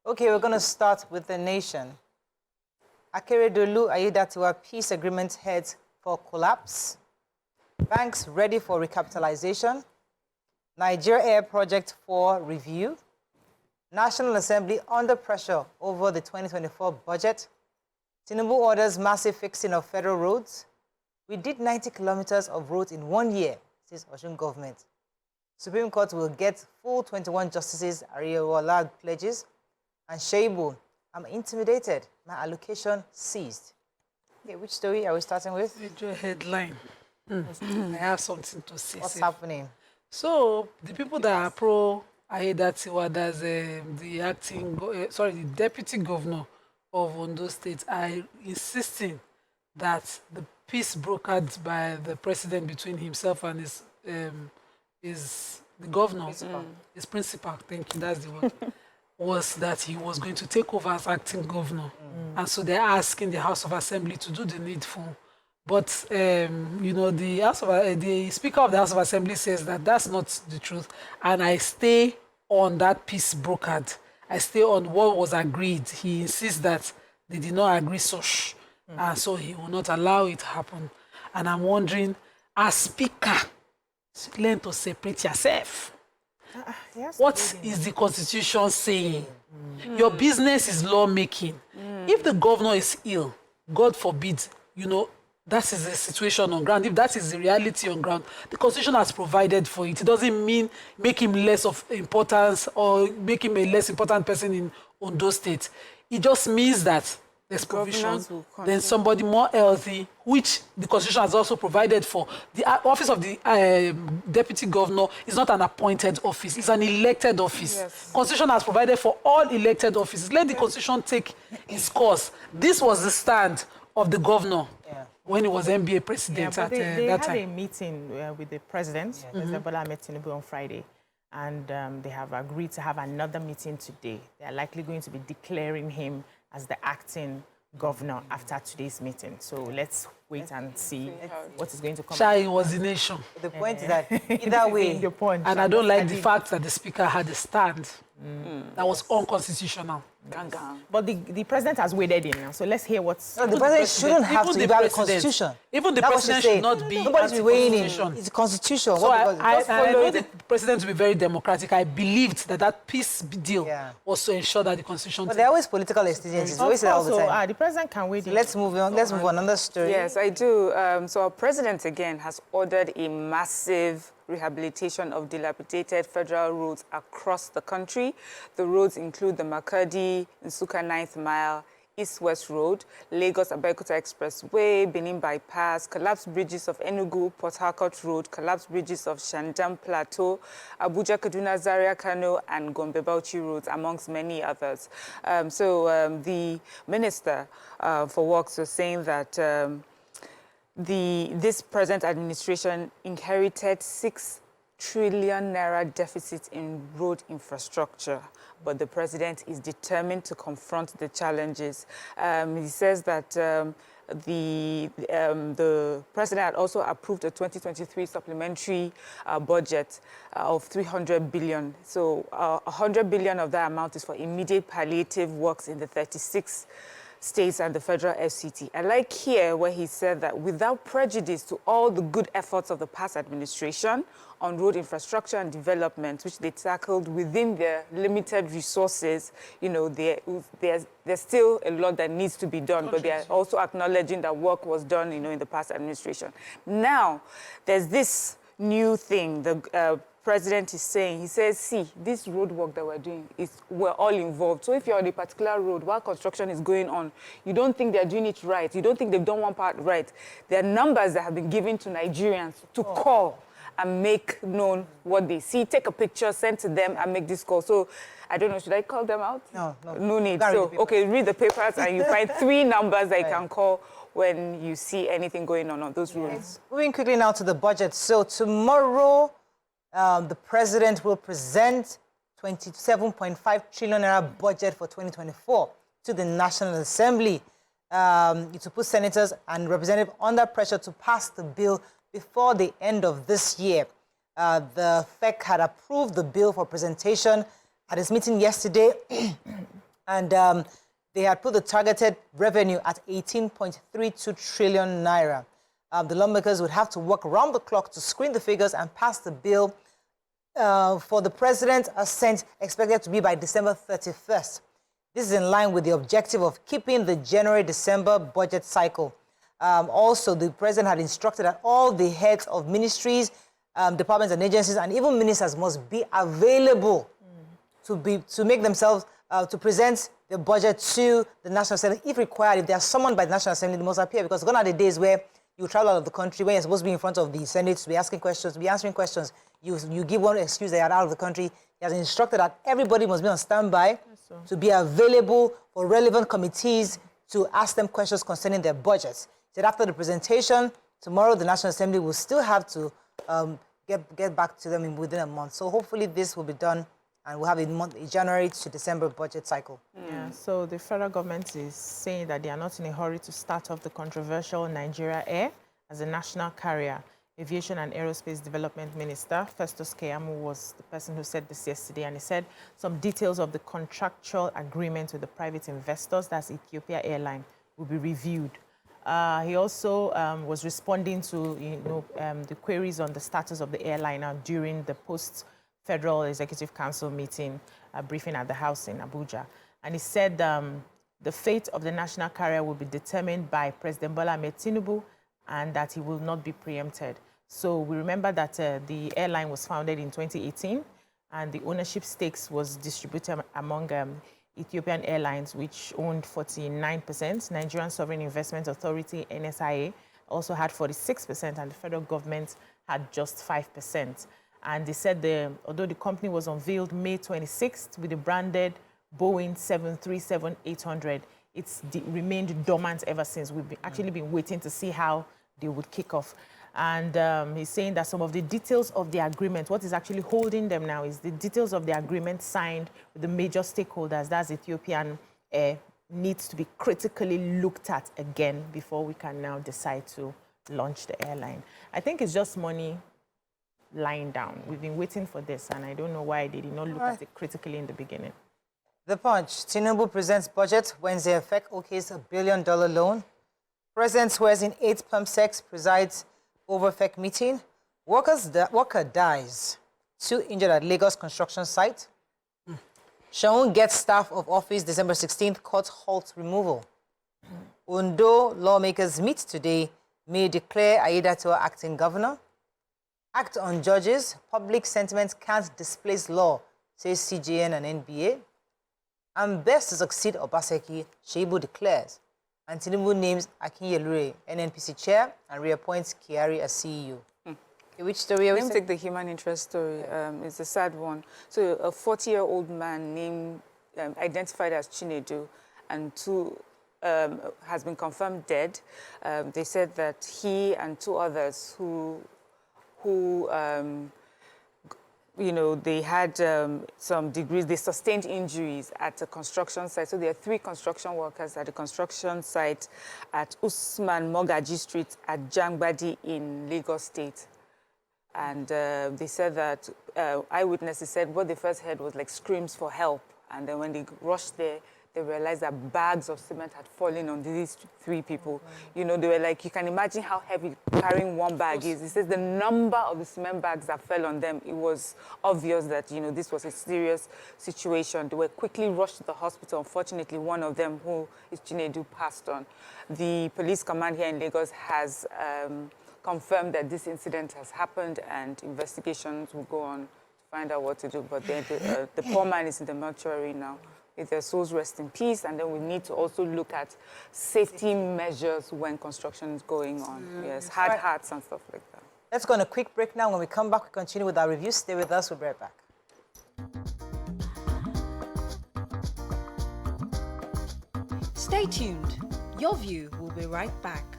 Okay, we're going to start with the nation. Akeredolu Ayedatiwa peace agreement heads for collapse. Banks ready for recapitalization. Nigeria Air Project for review. National Assembly under pressure over the 2024 budget. Chinedu orders massive fixing of federal roads. We did 90 kilometers of roads in 1 year, says Osun government. Supreme Court will get full 21 justices, Ariyewala pledges. And Shaibu, I'm intimidated. My allocation seized. Okay, which story are we starting with? Major headline. I have something to say. What's happening? So, the people that are pro Ayedatiwa, that's the deputy governor of Ondo State, are insisting that the peace brokered by the president between himself and the governor, his principal, thank you, that's the word, was that he was going to take over as acting governor. And so they're asking the House of Assembly to do the needful. But, you know, the Speaker of the House of Assembly says that that's not the truth. And I stay on that peace brokered. I stay on what was agreed. He insists that they did not agree such. And so he will not allow it to happen. And I'm wondering, as Speaker, learn to separate yourself. What is the Constitution saying? Your business is lawmaking. If the governor is ill, God forbid, you know, that is the situation on ground. If that is the reality on ground, the Constitution has provided for it. It doesn't mean make him less of importance or make him a less important person in Ondo State. It just means that there's provision, then somebody more healthy, which the Constitution has also provided for. The office of the deputy governor is not an appointed office, it's an elected office. Yes. Constitution has provided for all elected offices. Let the Constitution take its course. This was the stand of the governor when he was NBA president at they that had time. a meeting with the president, President Bola Ahmed Tinubu, on Friday, and they have agreed to have another meeting today. They are likely going to be declaring him as the acting governor after today's meeting. So let's wait and see what is going to come. Shai was the nation. The point is that either way, and I don't like the fact that the speaker had a stand that was unconstitutional. But the president has waded in now, so let's hear what's... No, the president shouldn't have to have a constitution. Even the president should not be anti-constitution. It's a constitution. So I know the president to be very democratic. I believed that peace deal was to ensure that the constitution... But there are always political exigencies. Always all the time. The president can wait. Let's move on. Let's move on. Another story. Yes, I do. So our president, again, has ordered a massive rehabilitation of dilapidated federal roads across the country. The roads include the Makurdi, Nsukka 9th Mile, East-West Road, Lagos-Abeokuta Expressway, Benin Bypass, collapsed bridges of Enugu, Port Harcourt Road, collapsed bridges of Shandam Plateau, Abuja, Kaduna, Zaria, Kano, and Gombe Bauchi roads, amongst many others. The Minister for Works was saying that this present administration inherited 6 trillion naira deficit in road infrastructure, but the president is determined to confront the challenges. He says that the president had also approved a 2023 supplementary budget of 300 billion. So 100 billion of that amount is for immediate palliative works in the 36 states and the federal FCT. I like here where he said that without prejudice to all the good efforts of the past administration on road infrastructure and development, which they tackled within their limited resources, you know, there's still a lot that needs to be done, but they are also acknowledging that work was done, you know, in the past administration. Now, there's this new thing the president is saying. He says, see, this road work that we're doing, we're all involved. So if you're on a particular road while construction is going on, you don't think they're doing it right, you don't think they've done one part right, there are numbers that have been given to Nigerians to call and make known what they see. Take a picture, send to them, and make this call. So, I don't know, should I call them out? No need. So, okay, read the papers, and you find 3 numbers that you can call when you see anything going on those roads. Moving quickly now to the budget. So, tomorrow, the president will present 27.5 trillion naira budget for 2024 to the National Assembly. To put senators and representatives under pressure to pass the bill before the end of this year. The FEC had approved the bill for presentation at its meeting yesterday. And they had put the targeted revenue at 18.32 trillion naira. The lawmakers would have to work around the clock to screen the figures and pass the bill for the president's assent, expected to be by December 31st. This is in line with the objective of keeping the January-December budget cycle. Also, the president had instructed that all the heads of ministries, departments and agencies, and even ministers must be available to make themselves, to present the budget to the National Assembly. If required, if they are summoned by the National Assembly, they must appear, because gone are the days where you travel out of the country when you're supposed to be in front of the Senate to be asking questions, to be answering questions. You give one excuse that you're out of the country. He has instructed that everybody must be on standby to be available for relevant committees to ask them questions concerning their budgets. He said after the presentation, tomorrow the National Assembly will still have to get back to them within a month. So hopefully this will be done and we'll have a January to December budget cycle. Yeah, so the federal government is saying that they are not in a hurry to start off the controversial Nigeria Air as a national carrier. Aviation and Aerospace Development Minister Festus Keyamo was the person who said this yesterday, and he said some details of the contractual agreement with the private investors, that's Ethiopia Airline, will be reviewed. He also was responding to the queries on the status of the airliner during the post-Federal Executive Council meeting briefing at the House in Abuja. And he said the fate of the national carrier will be determined by President Bola Ahmed Tinubu and that he will not be preempted. So we remember that the airline was founded in 2018 and the ownership stakes was distributed among Ethiopian Airlines, which owned 49%. Nigerian Sovereign Investment Authority, NSIA, also had 46%, and the federal government had just 5%. And they said although the company was unveiled May 26th with the branded Boeing 737-800, it's remained dormant ever since. We've actually been waiting to see how they would kick off. And he's saying that some of the details of the agreement, what is actually holding them now is the details of the agreement signed with the major stakeholders, that's Ethiopian Air, needs to be critically looked at again before we can now decide to launch the airline. I think it's just money lying down. We've been waiting for this, and I don't know why they did not look at it critically in the beginning. The Punch. Chinedu presents budget. Wednesday, FEC okays $1 billion loan. President swears in 8 pump sex, presides over FEC meeting. Worker dies. 2 injured at Lagos construction site. Shaun gets staff of office December 16th, court halt removal. Ondo lawmakers meet today, may declare Aiyedatiwa acting governor. Act on judges, public sentiment can't displace law, says CJN and NBA. And best to succeed Obaseki, Sheibu declares. And Tinubu names Akinyelure, NNPC chair, and reappoints Kyari as CEO. Which story are we Let me take the human interest story. It's a sad one. So a 40-year-old man named, identified as Chinedu, and has been confirmed dead. They said that he and 2 others who they had some degrees, they sustained injuries at a construction site. So there are 3 construction workers at a construction site at Usman Mogaji Street at Ajangbadi in Lagos State. And they said that eyewitnesses said what they first heard was like screams for help. And then when they rushed there, they realized that bags of cement had fallen on these 3 people. They were like, you can imagine how heavy carrying one bag is. It says the number of the cement bags that fell on them, it was obvious that, this was a serious situation. They were quickly rushed to the hospital. Unfortunately, one of them, who is Chinedu, passed on. The police command here in Lagos has confirmed that this incident has happened and investigations will go on to find out what to do. But the poor man is in the mortuary now. May their souls rest in peace, and then we need to also look at safety measures when construction is going on. Yes, hard hats and stuff like that. Let's go on a quick break now. When we come back, we continue with our review. Stay with us. We'll be right back. Stay tuned. Your View will be right back.